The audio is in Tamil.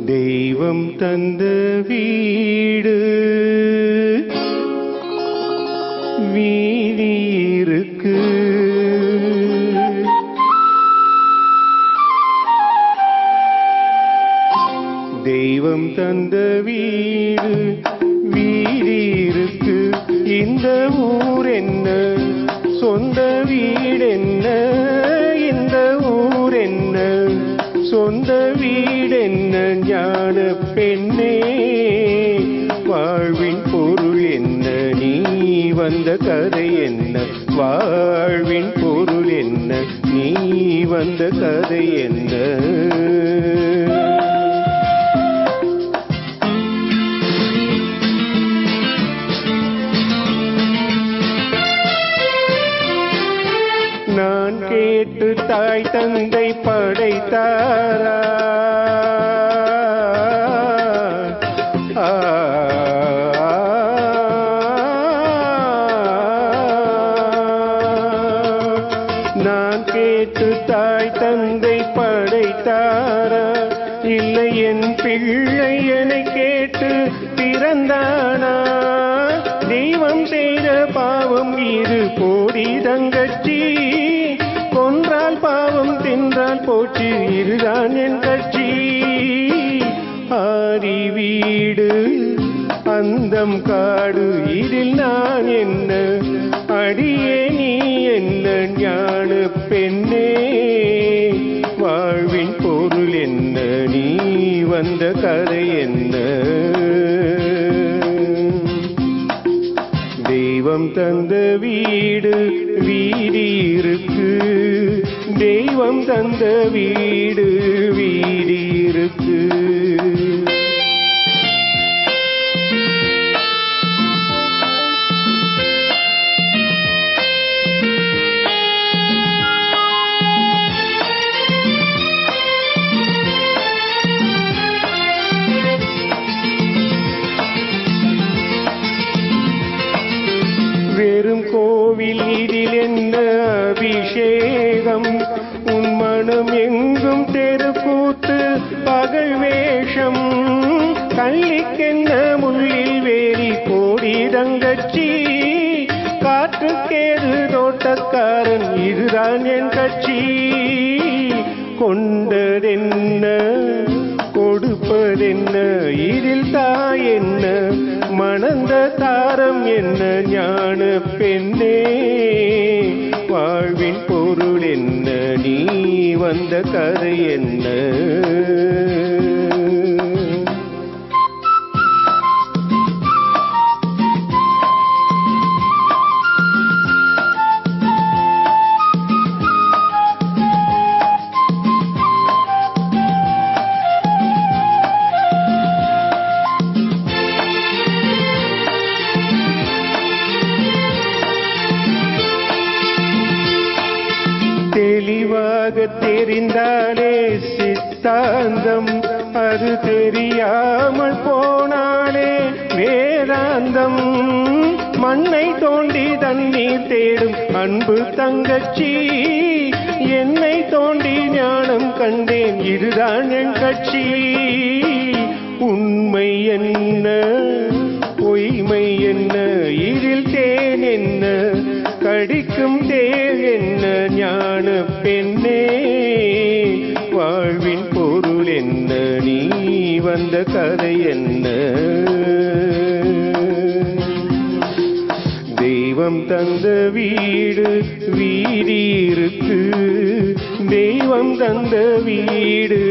தெய்வம் தந்த வீடு வீதி இருக்கு, தெய்வம் தந்த வீடு வீதி இருக்கு. இந்த ஊர் என்ன, சொந்த வீடு என்ன, இந்த ஊர் என்ன, சொந்த வீடு என்ன, ஞான பெண்ணே வாழ்வின் பொருள் என்ன, நீ வந்த கதை என்ன, வாழ்வின் பொருள் என்ன, நீ வந்த கதை என்ன. நான் கேட்டு தாய் தந்தை படைத்தாரா, நான் கேட்டு தாய் தந்தை படைத்தாரா, இல்லை என் பிள்ளை என்னை கேட்டு பிறந்தானா. தெய்வம் செய்த பாவம் இது போடி தங்கச்சி, கொன்றால் பாவம் தின்றால் போச்சு இதுதான் என் கட்சி. ஆரி வீடு அந்தம் காடு இதில் நான் என்ன, அடியே நீ என்ன, ஞான பெண்ணே வாழ்வின் பொருள் என்ன, நீ வந்த கதை என்ன. தெய்வம் தந்த வீடு வீதி இருக்கு, தெய்வம் தந்த வீடு வீதி இருக்கு. வெறும் கோவில் இதில் என்ன அபிஷேகம், உன் மனம் எங்கும் தெருக்கூத்து பகல் வேஷம். கள்ளிக்கென்ன முள்ளில் வேலி போடி தங்கச்சி, காற்றுக்கேது தோட்டக்காரன் இதுதான் என் கட்சி. கொண்டதென்ன கொடுப்பதென்ன, இதில் தாய் என்ன, மணந்த தாரம் என்ன, ஞான பெண்ணே வாழ்வின் பொருள் என்ன, நீ வந்த கதை என்ன. தெளிவாக தெரிந்தாலே சித்தாந்தம், அது தெரியாமல் போனாலே வேதாந்தம். மண்ணை தோண்டி தண்ணீர் தேடும் அன்பு தங்கச்சி, என்னை தோண்டி ஞானம் கண்டேன் இதுதான் என் கட்சி. உண்மை என்ன பொய்மை என்ன, இதில் தேன் என்ன, கடிக்கும் தேள் என்ன, ஞான பெண்ணே வாழ்வின் பொருள் என்ன, நீ வந்த கதை என்ன. தெய்வம் தந்த வீடு வீதி இருக்கு, தெய்வம் தந்த வீடு